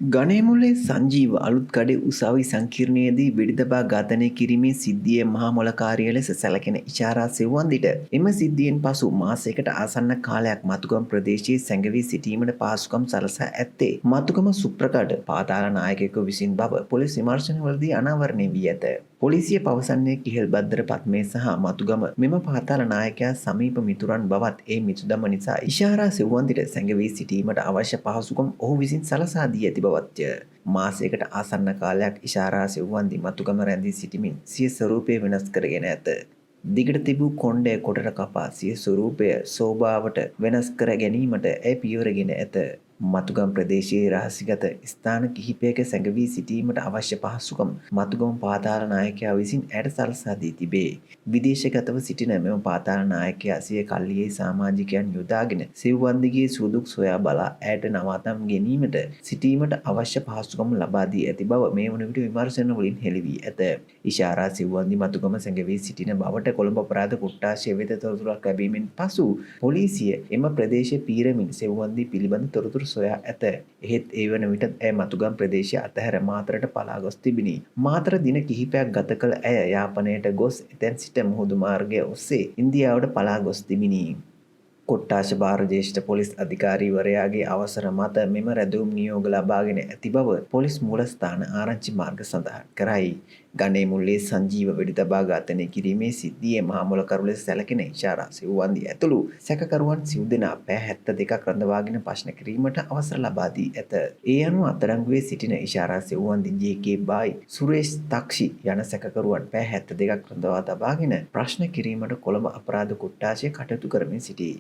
ගණේමුල්ලේ සංජීව අලුත්කඩේ උසාවි සංකීර්ණයේදී වෙඩිතබා ඝාතනය කිරීමේ සිද්ධිය මහා මොලකාරිය ලෙස සැලකෙන ඉෂාරා සෙව්වන්දිට එම සිද්ධියෙන් පසු මාසයකට ආසන්න කාලයක් මතුගම ප්‍රදේශයේ සැඟවී සිටීමට පහසුකම් සලසා ඇත්තේ මතුගම සුප්‍රකට පාතාල නායකයෙකු විසින් බව පොලිස් විමර්ශනවලදී අනාවරණය වී ඇත. පොලිසිය පවසන්නේ කිහෙල් බද්දර පත්මේ සහ මතුගම මෙම පාතාල නායකයා සමීප මිතුරන් බවත් ඒ මිතුදම නිසා ඉෂාරා සෙව්වන්දිට සැඟවී සිටීමට අවශ්‍ය පහසුකම් ඔහු විසින් සලසා දී ඇති බවත්ය. මාසයකට ආසන්න කාලයක් ඉෂාරා සෙව්වන්දි මතුගම රැඳී සිටිමින් සිය ස්වරූපය වෙනස් කරගෙන ඇත. දිගට තිබූ කොණ්ඩය කොටට කපා සිය ස්වරූපය සෝභාවට වෙනස් කර ගැනීමට ඇය පියවරගෙන ඇත. මතුගම් ප්‍රදේශයේ රහසිගත ස්ථාන කිහිපයක සැඟවී සිටීමට අවශ්‍ය පහසුකම් මතුගම පාතාල නායකයා විසින් ඇයට සලසා දී තිබේ. විදේශගතව සිටින මෙම පාතාල නායකයා සිය කල්ලියේ සමාජිකයන් යොදාගෙන සිව්වන්දිගේ සුදුක් සොයා බලා ඇයට නවාතම් ගැනීමට සිටීමට අවශ්‍ය පහසුකම් ලබා දී ඇති බව මේ වන විට විමර්ශන වලින් හෙළි වී ඇත. ඉෂාරා සිව්වන්දි මතුගම සැඟවී සිටින බවට කොළඹ අපරාධ කොට්ටාශය වෙත තොරතුරක් ලැබීමෙන් පසු පොලිසිය එම ප්‍රදේශය පීරමින් සෙව්වන්දි පිළිබඳ තොරතුරු සොයා ඇත. එහෙත් ඒ වන විට ඇය මතුගම් ප්‍රදේශය අතහැර මාතරට පලා ගොස් තිබිණි. මාතර දින කිහිපයක් ගත කළ ඇය යාපනයට ගොස් එතැන් සිට මුහුදු මාර්ගය ඔස්සේ ඉන්දියාවට පලා ගොස් තිබිණි. කොට්ටාශ භාර ජ්‍යෙෂ්ඨ පොලිස් අධිකාරීවරයාගේ අවසර මත මෙම රැඳවුම් නියෝග ලබාගෙන ඇති බව පොලිස් මූලස්ථාන ආරංචි මාර්ග සඳහන් කරයි. ගණේමුල්ලේ සංජීව වෙඩිතබා ඝාතනය කිරීමේ සිද්ධියේ මහා මොලකරු ලෙස සැලකෙන ඉෂාරා සිව්වන්දි ඇතුළු සැකකරුවන් සිව් දෙනා පැය 72ක් රඳවාගෙන ප්‍රශ්න කිරීමට අවසර ලබා දී ඇත. ඒ අනුව අත්අඩංගුවේ සිටින ඉෂාරා සිව්වන්දි ජේ.කේ. බායි, සුරේෂ් තක්ෂි යන සැකකරුවන් පැය 72ක් රඳවා තබාගෙන ප්‍රශ්න කිරීමට කොළඹ අපරාධ කොට්ටාශය කටයුතු කරමින් සිටී.